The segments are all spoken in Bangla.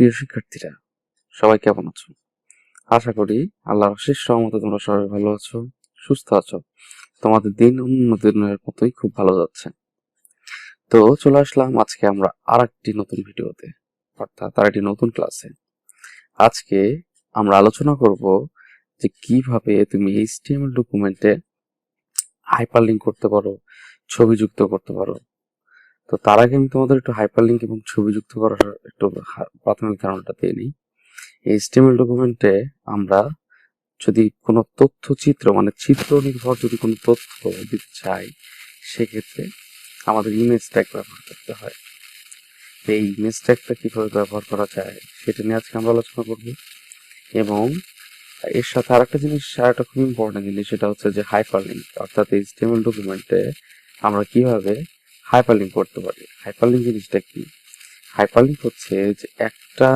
প্রিয় শিক্ষার্থীরা, সবাই কেমন আছো? আশা করি আল্লাহর অশেষ রহমতে তোমরা সবাই ভালো আছো, সুস্থ আছো। তোমাদের দিন অন্য দিনের মতোই খুব ভালো যাচ্ছে। তো চলে আসলাম আজকে আমরা আরেকটি নতুন ভিডিওতে, অর্থাৎ আরেকটি নতুন ক্লাসে। আজকে আমরা আলোচনা করব যে কিভাবে তুমি HTML ডকুমেন্টে হাইপারলিংক করতে পারো, ছবি যুক্ত করতে পারো। তো তার আগে আমি তোমাদের একটু হাইপারলিংক এবং ছবি যুক্ত করার একটু প্রাথমিক ধারণাটা দিয়ে নিই। HTML ডকুমেন্টে আমরা যদি কোনো তথ্যচিত্র মানে চিত্র নির্ভর যদি কোনো তথ্য দিতে চাই, সেক্ষেত্রে আমাদের ইমেজ ট্যাগ ব্যবহার করতে হয়। এই ইমেজ ট্যাগটা কিভাবে ব্যবহার করা যায় সেটা নিয়ে আজকে আমরা আলোচনা করব। এবং এর সাথে আরেকটা জিনিস, আরেকটা খুব ইম্পর্টেন্ট জিনিস, সেটা হচ্ছে যে হাইপারলিংক, অর্থাৎ HTML ডকুমেন্টে আমরা কিভাবে হাইপারলিংক করতে পারি। হাইপারলিংক জিনিসটা কি? হাইপারলিংক হচ্ছে যে একটা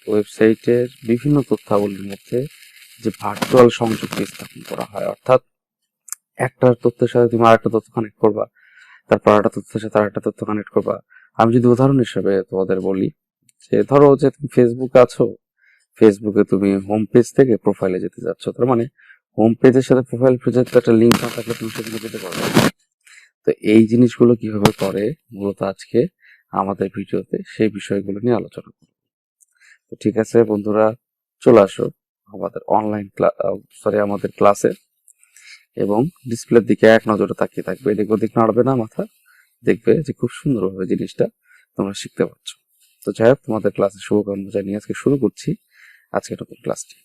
ওয়েবসাইটের বিভিন্ন তথ্যাবলীর মধ্যে যে ভার্চুয়াল সংযোগ স্থাপন করা হয়, অর্থাৎ একটা তথ্যের সাথে তুমি আরেকটা তথ্য কানেক্ট করবা, তারপর আরেকটা তথ্যের সাথে আরেকটা তথ্য কানেক্ট করবা। আমি যদি উদাহরণ হিসেবে তোমাদের বলি, যে ধরো যে তুমি ফেসবুকে আছো, ফেসবুকে তুমি হোম পেজ থেকে প্রোফাইলে যেতে যাচ্ছ, তার মানে হোম পেজের সাথে প্রোফাইল পেজের একটা লিঙ্ক না থাকলে তুমি সেখানে যেতে পারবে না। তো এই জিনিসগুলো কিভাবে করে মূলত আজকে আমাদের ভিডিওতে সেই বিষয়গুলো নিয়ে আলোচনা করব। তো ঠিক আছে বন্ধুরা, চলে আসো আমাদের আমাদের ক্লাসে, এবং ডিসপ্লের দিকে এক নজরে তাকিয়ে থাকবে, এদিক ওদিক নাড়বে না মাথা, দেখবে যে খুব সুন্দরভাবে জিনিসটা তোমরা শিখতে পারছো। তো যাই হোক, তোমাদের ক্লাসে শুভকামনা জানিয়ে আজকে শুরু করছি আজকে নতুন ক্লাসটি।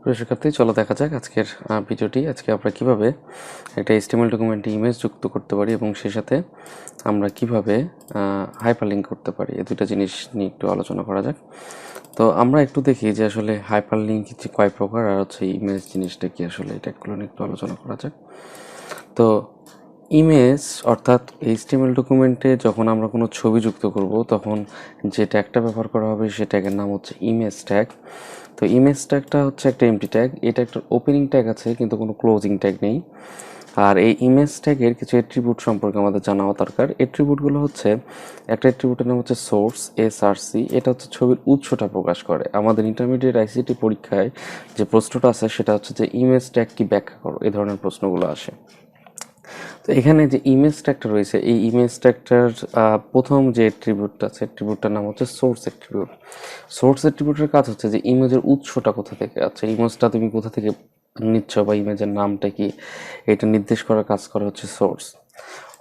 প্রিয় শিক্ষার্থী, চলো দেখা যাক আজকের ভিডিওটি। আজকে আমরা কিভাবে একটা HTML ডকুমেন্টে ইমেজ যুক্ত করতে পারি এবং সেই সাথে আমরা কিভাবে হাইপারলিংক করতে পারি, এই দুটো জিনিস নিয়ে একটু আলোচনা করা যাক। তো আমরা একটু দেখি যে আসলে হাইপারলিংক যে কয় প্রকার, আর হচ্ছে ইমেজ জিনিসটা কি, আসলে এটা এগুলো নিয়ে একটু আলোচনা করা যাক। তো ইমেজ অর্থাৎ HTML ডকুমেন্টে যখন আমরা কোনো ছবি যুক্ত করব, তখন যে ট্যাগটা ব্যবহার করা হবে সেই ট্যাগের নাম হচ্ছে ইমেজ ট্যাগ। তো ইমেজ ট্যাগটা হচ্ছে একটা এমটি ট্যাগ, এটা একটা ওপেনিং ট্যাগ আছে কিন্তু কোনো ক্লোজিং ট্যাগ নেই। আর এই ইমেজ ট্যাগের কিছু অ্যাট্রিবিউট সম্পর্কে আমাদের জানা দরকার। অ্যাট্রিবিউটগুলো হচ্ছে, একটা অ্যাট্রিবিউটের নাম হচ্ছে সোর্স, SRC, এটা হচ্ছে ছবির উৎসটা প্রকাশ করে। আমাদের ইন্টারমিডিয়েট ICT পরীক্ষায় যে প্রশ্নটা আছে সেটা হচ্ছে যে ইমেজ ট্যাগ কি ব্যাখ্যা করো, এই ধরনের প্রশ্নগুলো আসে। তো এখানে যে ইমেজ ট্যাগটা রয়েছে, এই ইমেজ ট্যাগটার প্রথম যে অ্যাট্রিবিউটটা আছে, অ্যাট্রিবিউটটার নাম হচ্ছে সোর্স অ্যাট্রিবিউট। সোর্স অ্যাট্রিবিউটের কাজ হচ্ছে যে ইমেজের উৎসটা কোথা থেকে আছে, ইমেজটা তুমি কোথা থেকে নিচ্ছ বা ইমেজের নামটা কি, এটা নির্দেশ করার কাজ করে হচ্ছে সোর্স।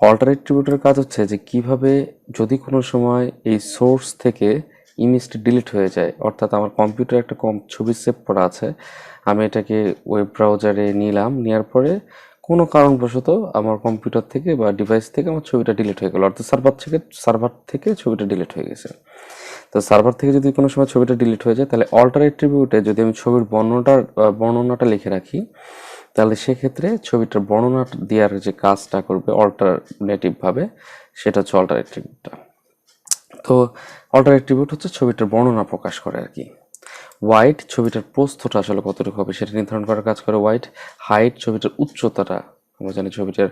অল্টার অ্যাট্রিবিউটের কাজ হচ্ছে যে কিভাবে যদি কোনো সময় এই সোর্স থেকে ইমেজটি ডিলিট হয়ে যায়, অর্থাৎ আমার কম্পিউটারে একটা ছবি সেভ করা আছে, আমি এটাকে ওয়েব ব্রাউজারে নিলাম, নেওয়ার পরে কোনো কারণবশত আমার কম্পিউটার থেকে বা ডিভাইস থেকে আমার ছবিটা ডিলিট হয়ে গেল, অর্থাৎ সার্ভার থেকে ছবিটা ডিলিট হয়ে গেছে। তো সার্ভার থেকে যদি কোনো সময় ছবিটা ডিলিট হয়ে যায়, তাহলে অল্টার অ্যাট্রিবিউটে যদি আমি ছবির বর্ণনাটা লিখে রাখি, তাহলে সেক্ষেত্রে ছবিটার বর্ণনা দেওয়ার যে কাজটা করবে অল্টারনেটিভভাবে, সেটা হচ্ছে অল্টার অ্যাট্রিবিউটটা। তো অল্টার অ্যাট্রিবিউট হচ্ছে ছবিটার বর্ণনা প্রকাশ করে আর কি। ওয়াইড, ছবিটার প্রস্থটা আসলে কতটুকু হবে সেটা নির্ধারণ করার কাজ করে ওয়াইড। হাইট, ছবিটার উচ্চতাটা, আমরা জানি ছবিটার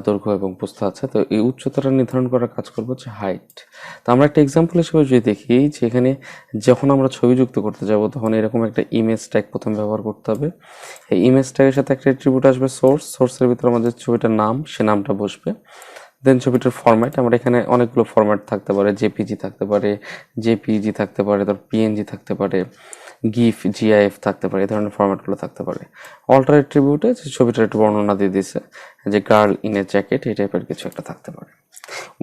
দৈর্ঘ্য এবং প্রস্থ আছে, তো এই উচ্চতাটা নির্ধারণ করার কাজ করবো হচ্ছে হাইট। তো আমরা একটা এক্সাম্পল হিসেবে যদি দেখি, যে এখানে যখন আমরা ছবি যুক্ত করতে যাব, তখন এরকম একটা ইমেজ ট্যাগ প্রথমে ব্যবহার করতে হবে। এই ইমেজ ট্যাগের সাথে একটা অ্যাট্রিবিউট আসবে সোর্স, সোর্সের ভিতরে আমাদের ছবিটার নাম, সে নামটা বসবে। দেন ছবিটার ফরম্যাট, আমরা এখানে অনেকগুলো ফরম্যাট থাকতে পারে, জেপিজি থাকতে পারে, জেপিইজি থাকতে পারে, তারপর পিএনজি থাকতে পারে, গিফ, জিআইএফ থাকতে পারে, এই ধরনের ফরম্যাটগুলো থাকতে পারে। অল্টার অ্যাট্রিবিউটে যে ছবিটার একটু বর্ণনা দিয়ে দিচ্ছে, যে গার্ল ইন এ জ্যাকেট, এই টাইপের কিছু একটা থাকতে পারে।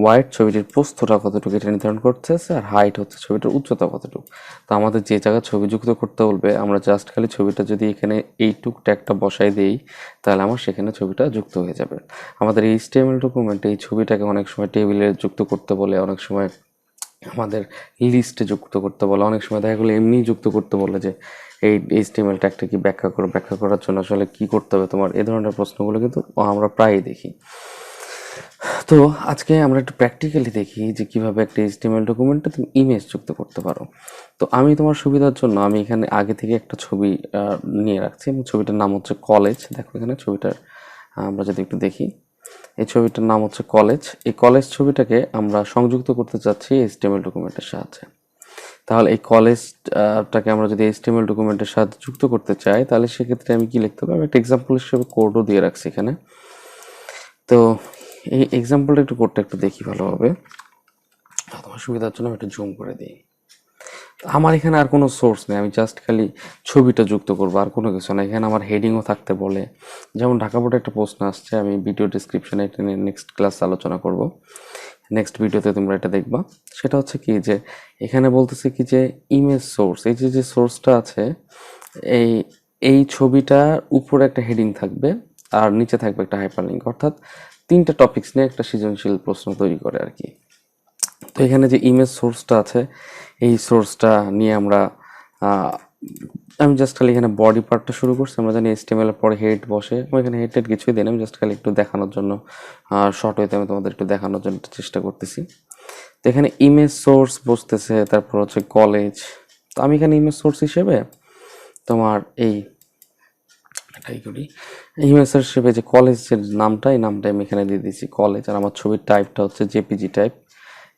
ওয়াইড, ছবিটির প্রস্থটা কতটুকু এটা নির্ধারণ করতেছে, আর হাইট হচ্ছে ছবিটার উচ্চতা কতটুকু। তো আমাদের যে জায়গায় ছবি যুক্ত করতে বলবে, আমরা জাস্ট খালি ছবিটা যদি এখানে এইটুক ট্যাগটা বসাই দেই, তাহলে আমার সেখানে ছবিটা যুক্ত হয়ে যাবে। আমাদের এই HTML ডকুমেন্টে এই ছবিটাকে অনেক সময় টেবিলে যুক্ত করতে বলে, অনেক সময় আমাদের লিস্টে যুক্ত করতে বলে, অনেক সময় দেখা গেলো এমনি যুক্ত করতে বলে যে এই HTML ট্যাগটা কি ব্যাখ্যা করো, ব্যাখ্যা করার জন্য আসলে কি করতে হবে তোমার, এই ধরনের প্রশ্নগুলো কিন্তু আমরা প্রায়ই দেখি। তো আজকে আমরা একটু প্র্যাকটিক্যালি দেখি যে কিভাবে একটা HTML ডকুমেন্টে তুমি ইমেজ যুক্ত করতে পারো। তো আমি তোমার সুবিধার জন্য আমি এখানে আগে থেকে একটা ছবি নিয়ে রাখছি, এবং ছবিটার নাম হচ্ছে কলেজ। দেখো এখানে ছবিটার আমরা যদি একটু দেখি, এই ছবিটার নাম হচ্ছে কলেজ। এই কলেজ ছবিটাকে আমরা সংযুক্ত করতে চাচ্ছি HTML ডকুমেন্টের সাহায্যে। তাহলে এই কলেজটাকে আমরা যদি HTML ডকুমেন্টের সাথে যুক্ত করতে চাই, তাহলে সেক্ষেত্রে আমি কি লিখতে হবে? আমি একটা এক্সাম্পল হিসেবে কোডও দিয়ে রাখছি এখানে। তো এই এক্সাম্পলটা কোডটা একটু দেখি ভালোভাবে, তোমার সুবিধার জন্য আমি একটু জুম করে দিই। আমার এখানে আর কোনো সোর্স নেই, আমি জাস্ট খালি ছবিটা যুক্ত করবো, আর কোনো কিছু না। এখানে আমার হেডিংও থাকতে বলে, যেমন ঢাকা বোর্ডে একটা প্রশ্ন আসছে, আমি ভিডিও ডিসক্রিপশনে এটা নিয়ে নেক্সট ক্লাস আলোচনা করব, নেক্সট ভিডিওতে তোমরা এটা দেখবা। সেটা হচ্ছে কি যে এখানে বলতেছে কি যে ইমেজ সোর্স, এই যে সোর্সটা আছে, এই এই ছবিটার উপরে একটা হেডিং থাকবে আর নিচে থাকবে একটা হাইপারলিংক, অর্থাৎ 3টা টপিকস নিয়ে একটা সৃজনশীল প্রশ্ন তৈরি করে আর কি। তো এখানে যে ইমেজ সোর্সটা আছে, এই সোর্সটা নিয়ে আমরা আমি জাস্ট খালি এখানে বডি পার্টটা শুরু করছি। আমরা জানি HTML এর পরে হেড বসে, আমি এখানে হেড টেড কিছুই দিই না, আমি জাস্ট খালি একটু দেখানোর জন্য, শর্ট ওয়েতে আমি তোমাদের একটু দেখানোর জন্য চেষ্টা করতেছি। তো এখানে ইমেজ সোর্স বসতেছে, তারপর হচ্ছে কলেজ। তো আমি এখানে ইমেজ সোর্স হিসেবে তোমার এটাই করি, ইমেজ সোর্স হিসেবে যে কলেজের নামটা, এই নামটা আমি এখানে দিয়ে দিয়েছি কলেজ। আর আমার ছবির টাইপটা হচ্ছে জেপিজি টাইপ,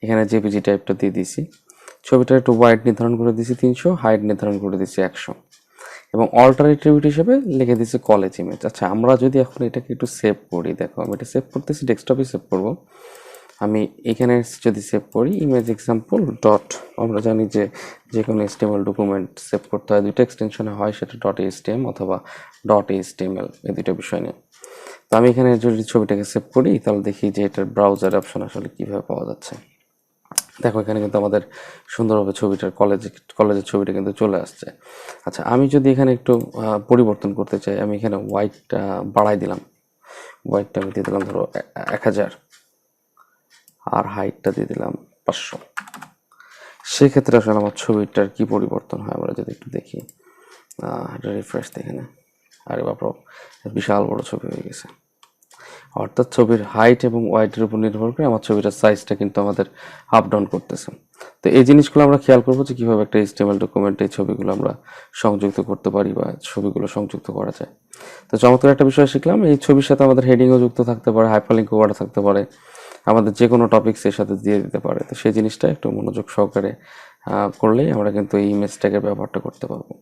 এখানে জেপিজি টাইপটা দিয়ে দিয়েছি। ছবিটার একটু ওয়াইড নির্ধারণ করে দিয়েছি 300, হাইট নির্ধারণ করে দিয়েছি 100, এবং অল্টারনেটিভ হিসেবে লিখে দিয়েছি কলেজ ইমেজ। আচ্ছা, আমরা যদি এখন এটাকে একটু সেভ করি, দেখো আমি এটা সেভ করতেছি, ডেস্কটপে সেভ করব। আমি এখানে যদি সেভ করি ইমেজ এক্সাম্পল ডট, আমরা জানি যে যে কোনো HTML ডকুমেন্ট সেভ করতে হয় 2টা এক্সটেনশনে হয়, সেটা .htm অথবা .html, এই 2টা বিষয় নিয়ে। তো আমি এখানে যদি ছবিটাকে সেভ করি, তাহলে দেখি যে এটার ব্রাউজার অপশন আসলে কীভাবে পাওয়া যাচ্ছে। দেখো এখানে কিন্তু আমাদের সুন্দরভাবে ছবিটার কলেজের ছবিটা কিন্তু চলে আসছে। আচ্ছা, আমি যদি এখানে একটু পরিবর্তন করতে চাই, আমি এখানে হোয়াইটটা বাড়াই দিলাম, হোয়াইটটা আমি দিয়ে দিলাম ধরো 1000, আর হাইটটা দিয়ে দিলাম 500। সেক্ষেত্রে আসলে আমার ছবিটার কি পরিবর্তন হয় আমরা যদি একটু দেখি, এটা রিফ্রেশ দেখে না, আরে বাপরে বিশাল বড় ছবি হয়ে গেছে। অর্থাৎ ছবির হাইট এবং ওয়াইডের উপর নির্ভর করে আমার ছবিটার সাইজটা কিন্তু আমাদের আপ ডাউন করতেছে। তো এই জিনিসগুলো আমরা খেয়াল করবো যে কীভাবে একটা HTML ডকুমেন্টে এই ছবিগুলো আমরা সংযুক্ত করতে পারি বা ছবিগুলো সংযুক্ত করা যায়। তো চমৎকার একটা বিষয় শিখলাম, এই ছবির সাথে আমাদের হেডিংও যুক্ত থাকতে পারে, হাইপারলিঙ্কও করা থাকতে পারে, আমাদের যে কোনো টপিক্সের সাথে দিয়ে দিতে পারে। তো সেই জিনিসটা একটু মনোযোগ সহকারে করলেই আমরা কিন্তু এই ইমেজ ট্যাগের ব্যবহারটা করতে পারবো।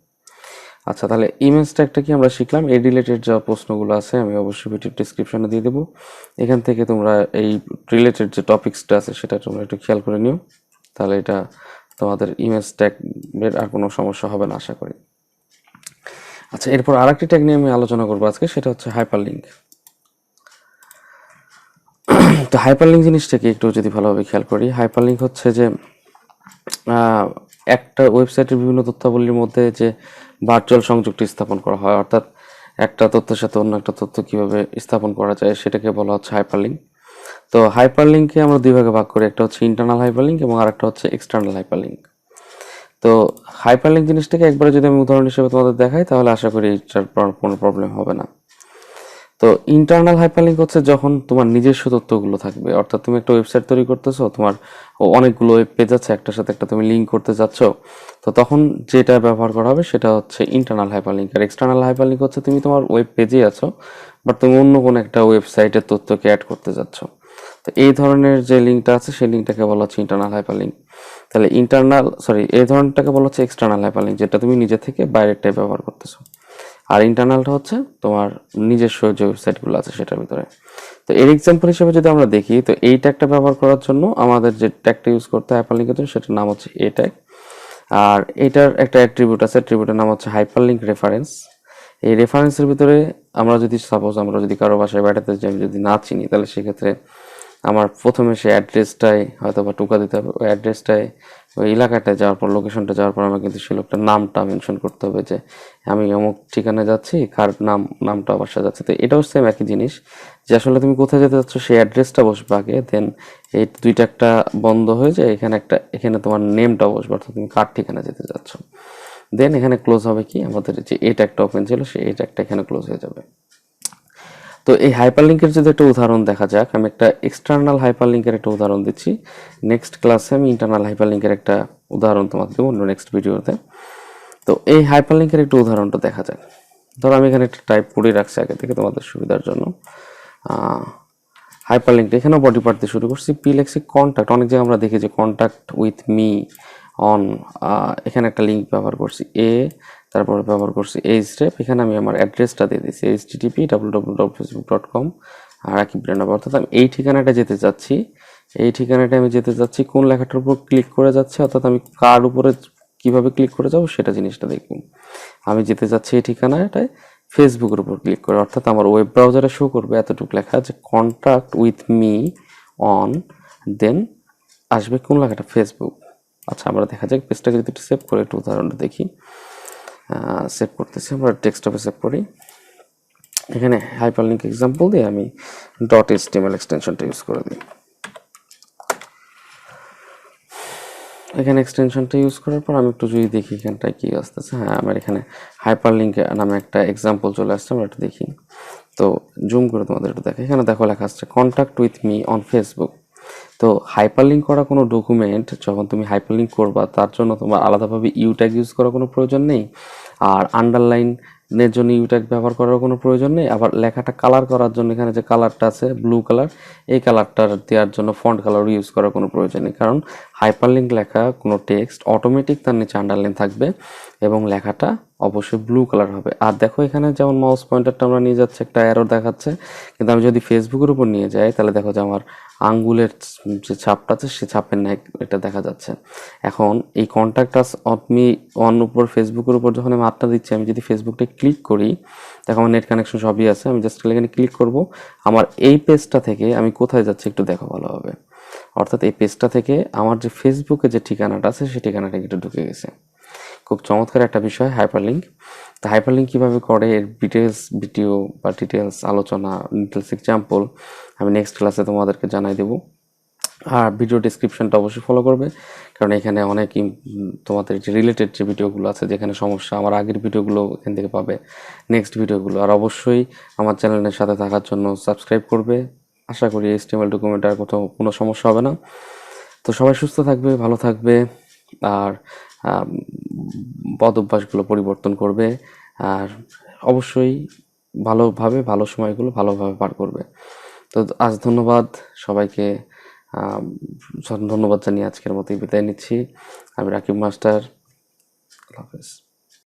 আচ্ছা, তাহলে ইমেজ ট্যাগটা কি আমরা শিখলাম। এই রিলেটেড যা প্রশ্নগুলো আছে আমি অবশ্যই ভিডিও ডিসক্রিপশনে দিয়ে দেবো, এখান থেকে তোমরা এই রিলেটেড যে টপিক্সটা আছে সেটা তোমরা একটু খেয়াল করে নিও, তাহলে এটা তোমাদের ইমেজ ট্যাগের আর কোনো সমস্যা হবে না আশা করি। আচ্ছা, এরপর আরেকটি ট্যাগ নিয়ে আমি আলোচনা করবো আজকে, সেটা হচ্ছে হাইপারলিঙ্ক। তো হাইপারলিঙ্ক জিনিসটাকে একটু যদি ভালোভাবে খেয়াল করি, হাইপারলিঙ্ক হচ্ছে যে একটা ওয়েবসাইটের বিভিন্ন তথ্যাবলীর মধ্যে যে ভার্চুয়াল সংযোগটি স্থাপন করা হয়, অর্থাৎ একটা তথ্যের সাথে অন্য একটা তথ্য কিভাবে স্থাপন করা যায় সেটাকে বলা হচ্ছে হাইপারলিঙ্ক। তো হাইপারলিঙ্ককে আমরা দুই ভাগে ভাগ করি, একটা হচ্ছে ইন্টারনাল হাইপারলিঙ্ক এবং আরেকটা হচ্ছে এক্সটার্নাল হাইপারলিঙ্ক। তো হাইপারলিঙ্ক জিনিসটাকে একবারে যদি আমি উদাহরণ হিসেবে তোমাদের দেখাই, তাহলে আশা করি এটার কোনো প্রবলেম হবে না। তো ইন্টারনাল হাইপারলিঙ্ক হচ্ছে যখন তোমার নিজস্ব তথ্যগুলো থাকবে, অর্থাৎ তুমি একটা ওয়েবসাইট তৈরি করতেছো, তোমার অনেকগুলো ওয়েব পেজ আছে, একটার সাথে একটা তুমি লিঙ্ক করতে যাচ্ছ, তো তখন যেটা ব্যবহার করা হবে সেটা হচ্ছে ইন্টারনাল হাইপারলিঙ্ক। আর এক্সটার্নাল হাইপারলিঙ্ক হচ্ছে তুমি তোমার ওয়েব পেজে আছো, বাট তুমি অন্য কোনো একটা ওয়েবসাইটের তথ্যকে অ্যাড করতে যাচ্ছ। তো এই ধরনের যে লিঙ্কটা আছে সেই লিঙ্কটাকে বলা হচ্ছে ইন্টারনাল হাইপারলিঙ্ক। তাহলে এই ধরনটাকে বলা হচ্ছে এক্সটার্নাল হাইপারলিঙ্ক, যেটা তুমি নিজে থেকে বাইরেরটাই ব্যবহার করতেছো। আর ইন্টারনালটা হচ্ছে তোমার নিজস্ব যে ওয়েবসাইটগুলো আছে সেটার ভিতরে। তো এর এক্সাম্পল হিসেবে যদি আমরা দেখি, তো এই ট্যাগটা ব্যবহার করার জন্য আমাদের যে ট্যাগটা ইউজ করতে হয় হাইপারলিঙ্কের জন্য, সেটার নাম হচ্ছে এ ট্যাগ। আর এটার একটা অ্যাট্রিবিউট আছে, অ্যাট্রিবিউটের নাম হচ্ছে হাইপারলিঙ্ক রেফারেন্স। এই রেফারেন্সের ভিতরে আমরা যদি কারো বাসায় বেড়াতে যাই, আমি যদি না চিনি, তাহলে সেক্ষেত্রে আমার প্রথমে সেই অ্যাড্রেসটাই হয়তো বা টোকা দিতে হবে। ওই অ্যাড্রেসটায় ওই এলাকাটায় যাওয়ার পর, লোকেশনটা যাওয়ার পর আমার কিন্তু সেই লোকটার নামটা মেনশন করতে হবে, যে আমি অমুক ঠিকানায় যাচ্ছি, কার নামটা বাসা যাচ্ছে। তো এটাও সেম একই জিনিস, যে আসলে তুমি কোথায় যেতে যাচ্ছ সেই অ্যাড্রেসটা বসবে আগে, দেন এই দুইটা একটা বন্ধ হয়ে যায়, এখানে তোমার নেমটা বসবে, অর্থাৎ তুমি কার ঠিকানা যেতে যাচ্ছ। দেন এখানে ক্লোজ হবে কি, আমাদের যে এই ট্যাগটা ওপেন ছিল সেই এই ট্যাগটা এখানে ক্লোজ হয়ে যাবে। তো এই হাইপারলিঙ্কের যদি একটা উদাহরণ দেখা যাক, আমি একটা এক্সটার্নাল হাইপারলিঙ্কের একটা উদাহরণ দিচ্ছি। নেক্সট ক্লাসে আমি ইন্টারনাল হাইপারলিঙ্কের একটা উদাহরণ তোমাকে দেবো অন্য নেক্সট ভিডিওতে। তো এই হাইপারলিঙ্কের একটা উদাহরণটা দেখা যাক। ধরো আমি এখানে একটা টাইপ করে রাখছি আগে থেকে তোমাদের সুবিধার জন্য, হাইপারলিঙ্ক এখানেও বডি পার্ট দিয়ে শুরু করছি, পি লেখছি কন্ট্যাক্ট, অনেক জায়গায় আমরা দেখি যে কন্ট্যাক্ট উইথ মি অন, এখানে একটা লিঙ্ক ব্যবহার করছি তারপরে ব্যবহার করছি এই স্টেপ, এখানে আমি আমার অ্যাড্রেসটা দিয়ে দিচ্ছি http://facebook.com রাকিব ব্র্যান্ড, অর্থাৎ আমি এই ঠিকানাটা যেতে চাচ্ছি, এই ঠিকানাটা আমি যেতে চাচ্ছি কোন লেখাটার উপর ক্লিক করে যাচ্ছে, অর্থাৎ আমি কার উপরে কিভাবে ক্লিক করে যাবো সেটা জিনিসটা দেখব। আমি যেতে চাচ্ছি এই ঠিকানাটায় ফেসবুকের উপর ক্লিক করে, অর্থাৎ আমার ওয়েব ব্রাউজারে শো করবে এতটুকু লেখা যে কন্ট্যাক্ট উইথ মি অন, দেন আসবে কোন লেখাটা ফেসবুক। আচ্ছা আমরা দেখা যাক পেজটাকে যদি একটু সেভ করে একটু উদাহরণটা দেখি। সেভ করতেছি, আমরা ডেস্কটপে সেভ করি। এখানে হাইপারলিঙ্ক এক্সাম্পল দিয়ে আমি .html এক্সটেনশনটা ইউজ করে দিই। এখানে এক্সটেনশনটা ইউজ করার পর আমি একটু যদি দেখি এখানটায় কি আসতেছে, হ্যাঁ আমার এখানে হাইপারলিঙ্ক নামে একটা এক্সাম্পল চলে আসছে, আমরা একটু দেখি। তো জুম করে তোমাদের একটু দেখো, এখানে দেখো লেখা আসছে contact with me on Facebook. তো হাইপারলিঙ্ক করা কোনো ডকুমেন্ট যখন তুমি হাইপারলিঙ্ক করবা তার জন্য তোমার আলাদাভাবে ইউ ট্যাগ ইউজ করার কোনো প্রয়োজন নেই, আর আন্ডারলাইনের জন্য ইউ ট্যাগ ব্যবহার করার কোনো প্রয়োজন নেই, আবার লেখাটা কালার করার জন্য এখানে যে কালারটা আছে ব্লু কালার, এই কালারটা দেওয়ার জন্য ফন্ট কালার ইউজ করার কোনো প্রয়োজন নেই, কারণ হাইপারলিঙ্ক লেখা কোনো টেক্সট অটোমেটিক তার নিচে আন্ডারলাইন থাকবে এবং লেখাটা অবশ্যই ব্লু কালার হবে। আর দেখো এখানে যেমন মাউস পয়েন্টারটা আমরা নিয়ে যাচ্ছি একটা অ্যারো দেখাচ্ছে, কিন্তু আমি যদি ফেসবুকের উপর নিয়ে যাই তাহলে দেখো যে আমার আঙ্গুলের যে ছাপটা আছে সে ছাপের ন্যায় এটা দেখা যাচ্ছে। এখন এই contact us of me on উপর ফেসবুকের উপর যখন আমি হাতটা দিচ্ছি, আমি যদি ফেসবুকটা ক্লিক করি দেখো আমার নেট কানেকশন সবই আছে, আমি জাস্ট এখানে ক্লিক করব, আমার এই পেজটা থেকে আমি কোথায় যাচ্ছি একটু দেখো ভালোভাবে, অর্থাৎ এই পেজটা থেকে আমার যে ফেসবুকে যে ঠিকানাটা আছে সেই ঠিকানাটা একটু ঢুকে গেছে। খুব চমৎকার একটা বিষয় হাইপারলিঙ্ক। তো হাইপারলিঙ্ক কীভাবে করে এর ডিটেলস ভিডিও বা ডিটেলস আলোচনা, ডিটেলস এক্সাম্পল আমি নেক্সট ক্লাসে তোমাদেরকে জানাই দেবো। আর ভিডিও ডিসক্রিপশনটা অবশ্যই ফলো করবে, কারণ এখানে অনেক তোমাদের যে রিলেটেড যে ভিডিওগুলো আছে যেখানে সমস্যা, আমার আগের ভিডিওগুলো এখান থেকে পাবে, নেক্সট ভিডিওগুলো। আর অবশ্যই আমার চ্যানেলের সাথে থাকার জন্য সাবস্ক্রাইব করবে। আশা করি HTML ডকুমেন্ট আর কোথাও কোনো সমস্যা হবে না। তো সবাই সুস্থ থাকবে, ভালো থাকবে, আর বদ অভ্যাসগুলো পরিবর্তন করবে, আর অবশ্যই ভালোভাবে ভালো সময়গুলো ভালোভাবে পার করবে। তো আজ ধন্যবাদ সবাইকে, ধন্যবাদ জানিয়ে আজকের মতো বিদায় নিচ্ছি। আমি রাকিব মাস্টার, আল্লাহ হাফেজ।